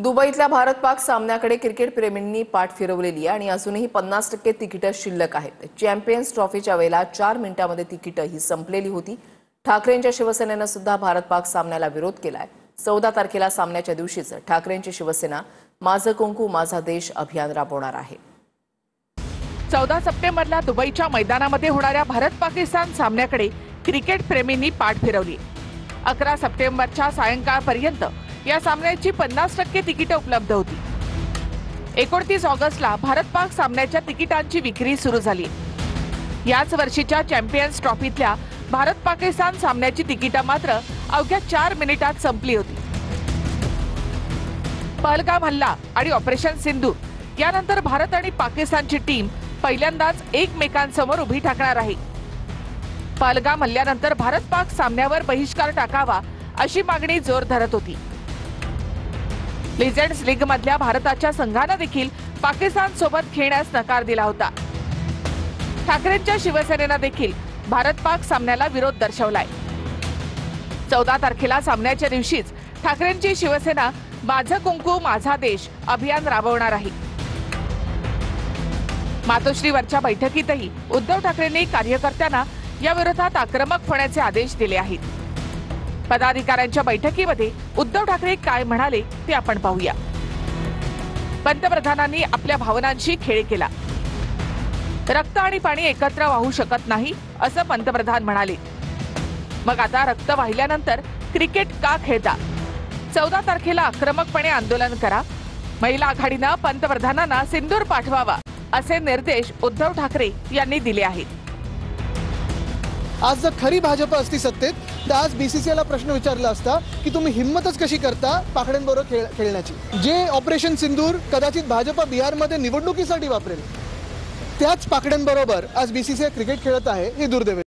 दुबईतल्या भारत-पाक सामन्याकडे cricket प्रेमींनी पाठ फिरवलेली आहे आणि अजूनही 50% तिकीटं शिल्लक आहेत। चॅम्पियन्स ट्रॉफीच्या वेळेला 4 मिनिटांमध्ये तिकीटं ही संपलेली होती। ठाकरेंच्या शिवसेनेनं सुद्धा भारत-पाक सामन्याला विरोध केलाय। 14 तारखेला सामन्याच्या दिवशीच ठाकरेंची शिवसेना माझं कुंकू माझा देश अभियान राबवणार आहे। 14 सप्टेंबरला दुबईच्या मैदानामध्ये होणाऱ्या भारत-पाकिस्तान सामन्याकडे क्रिकेट प्रेमींनी पाठ फिरवली। 11 सप्टेंबरच्या सायंकाळपर्यंत या सामन्याची 50% तिकीटं उपलब्ध होती। 29 ऑगस्टला भारत-पाक सामन्याच्या तिकिटांची विक्री सुरू झाली। याच वर्षीच्या चॅम्पियन्स ट्रॉफीतल्या भारत-पाकिस्तान सामन्याची तिकीटं मात्र अवघ्या 4 मिनिटात संपली होती। पहलगाम हल्ला आणि ऑपरेशन सिंधू यानंतर भारत आणि पाकिस्तानची टीम पहिल्यांदाच एकमेकांसमोर उभी ठाकणार आहे। पहलगाम हल्ल्यानंतर भारत-पाक सामन्यावर बहिष्कार टाकावा अशी मागणी जोर धरत होती। लिजेंड्स लीग मधल्या भारताच्या संघाने देखील पाकिस्तान सोबत खेळण्यास नकार दिला होता। ठाकरेंच्या शिवसेनेनं देखील भारत-पाक सामन्याला विरोध दर्शवलाय। 14 तारखेला सामन्याच्या दिवशीच ठाकरेंची शिवसेना माझं कुंकू माझा देश अभियान राबवणार आहे। मातोश्रीवरच्या बैठकीतही उद्धव ठाकरेंनी कार्यकर्त्यांना या विरोधात आक्रमक होण्याचे आदेश दिले आहेत। पदाधिकाऱ्यांच्या बैठकीमध्ये उद्धव ठाकरे काय म्हणाले ते आपण पाहूया। पंतप्रधानांनी आपल्या भावनांशी खेळ केला। रक्त आणि पाणी एकत्र वाहू शकत नाही असं पंतप्रधान म्हणाले। मग आता रक्त वाहिल्यानंतर क्रिकेट का खेळता? 14 तारखेला आक्रमकपणे आंदोलन करा। महिला आघाडीनं पंतप्रधानांना सिंदूर पाठवावा असे निर्देश उद्धव ठाकरे यांनी दिले आहेत। आज जर खरी भाजप असती सत्तेत तर आज बीसीसीआयला प्रश्न विचारला असता की तुम्ही हिम्मतच कशी करता पाकड्यांबरोबर खेळण्याची। जे ऑपरेशन सिंदूर कदाचित भाजप बिहारमध्ये निवडणुकीसाठी वापरेल त्याच पाकड्यांबरोबर आज बीसीसीआय क्रिकेट खेळत आहे, हे दुर्दैव।